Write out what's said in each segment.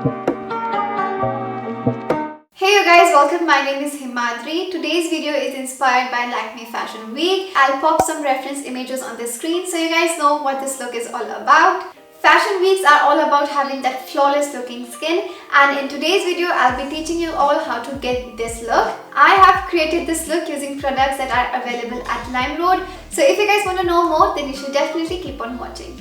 Hey you guys, welcome. My name is Himadri. Today's video is inspired by Lakme Fashion Week. I'll pop some reference images on the screen so you guys know what this look is all about. Fashion weeks are all about having that flawless looking skin, and in today's video I'll be teaching you all how to get this look. I have created this look using products that are available at Limeroad. So if you guys want to know more, then you should definitely keep on watching.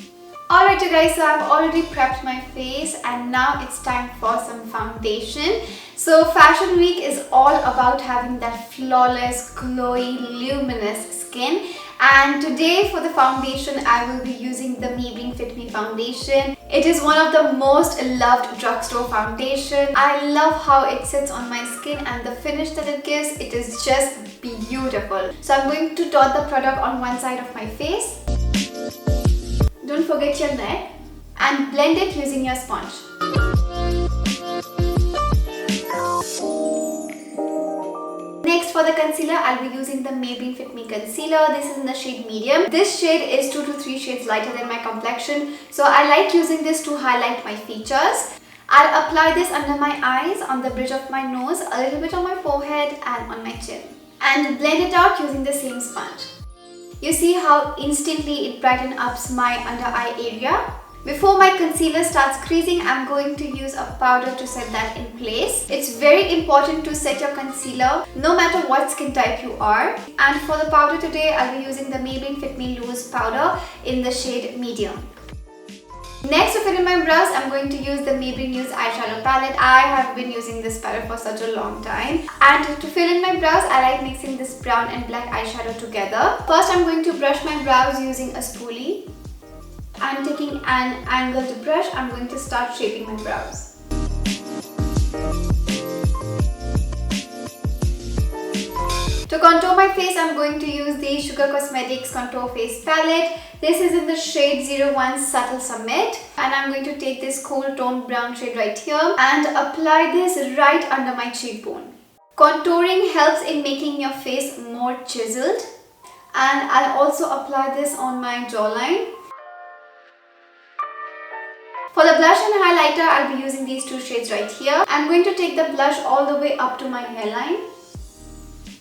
Alright you guys, so I've already prepped my face and now it's time for some foundation. So Fashion Week is all about having that flawless, glowy, luminous skin. And today for the foundation, I will be using the Maybelline Fit Me foundation. It is one of the most loved drugstore foundation. I love how it sits on my skin and the finish that it gives, it is just beautiful. So I'm going to dot the product on one side of my face. Don't forget your neck and blend it using your sponge. Next for the concealer, I'll be using the Maybelline Fit Me concealer. This is in the shade medium. This shade is 2 to 3 shades lighter than my complexion. So I like using this to highlight my features. I'll apply this under my eyes, on the bridge of my nose, a little bit on my forehead and on my chin. And blend it out using the same sponge. You see how instantly it brightens up my under eye area. Before my concealer starts creasing, I'm going to use a powder to set that in place. It's very important to set your concealer no matter what skin type you are. And for the powder today, I'll be using the Maybelline Fit Me Loose powder in the shade medium. Next, to fill in my brows, I'm going to use the Maybelline Loose eyeshadow palette. I have been using this palette for such a long time. And to fill in my brows, I like mixing this brown and black eyeshadow together. First, I'm going to brush my brows using a spoolie. I'm taking an angled brush. I'm going to start shaping my brows. To contour my face, I'm going to use the Sugar Cosmetics Contour Face Palette. This is in the shade 01 Subtle Summit. And I'm going to take this cool toned brown shade right here and apply this right under my cheekbone. Contouring helps in making your face more chiseled. And I'll also apply this on my jawline. For the blush and highlighter, I'll be using these two shades right here. I'm going to take the blush all the way up to my hairline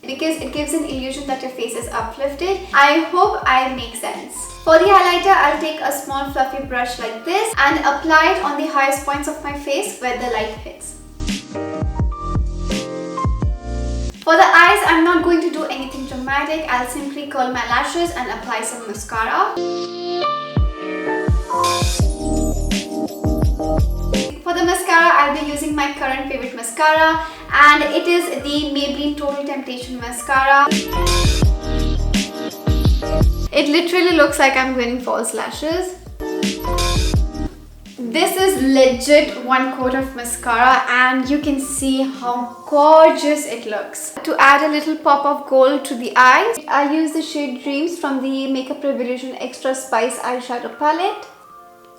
because it gives an illusion that your face is uplifted. I hope I make sense. For the highlighter, I'll take a small fluffy brush like this and apply it on the highest points of my face where the light hits. For the eyes, I'm not going to do anything dramatic. I'll simply curl my lashes and apply some mascara. For the mascara, I'll be using my current favorite mascara, and it is the Maybelline Total Temptation Mascara. It literally looks like I'm wearing false lashes. This is legit one coat of mascara and you can see how gorgeous it looks. To add a little pop of gold to the eyes, I use the shade Dreams from the Makeup Revolution Extra Spice eyeshadow palette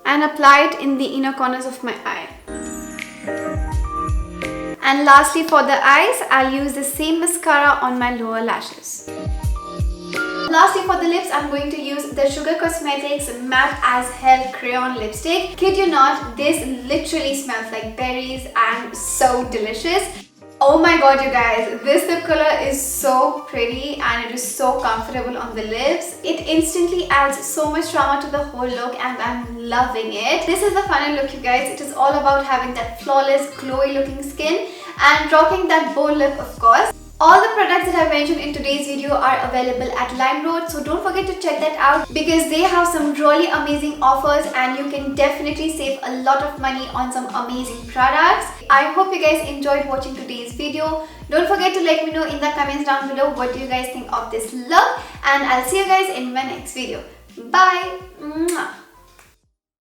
and apply it in the inner corners of my eye. And lastly, for the eyes, I'll use the same mascara on my lower lashes. Lastly, for the lips, I'm going to use the Sugar Cosmetics Matte as Hell Crayon Lipstick. Kid you not, this literally smells like berries and so delicious. Oh my god you guys, this lip color is so pretty and it is so comfortable on the lips. It instantly adds so much drama to the whole look and I'm loving it. This is the final look you guys. It is all about having that flawless, glowy looking skin and rocking that bold lip of course. All the products that I mentioned in today's video are available at Limeroad, so don't forget to check that out because they have some really amazing offers and you can definitely save a lot of money on some amazing products. I hope you guys enjoyed watching today's video. Don't forget to let me know in the comments down below what do you guys think of this look, and I'll see you guys in my next video. Bye! Mwah.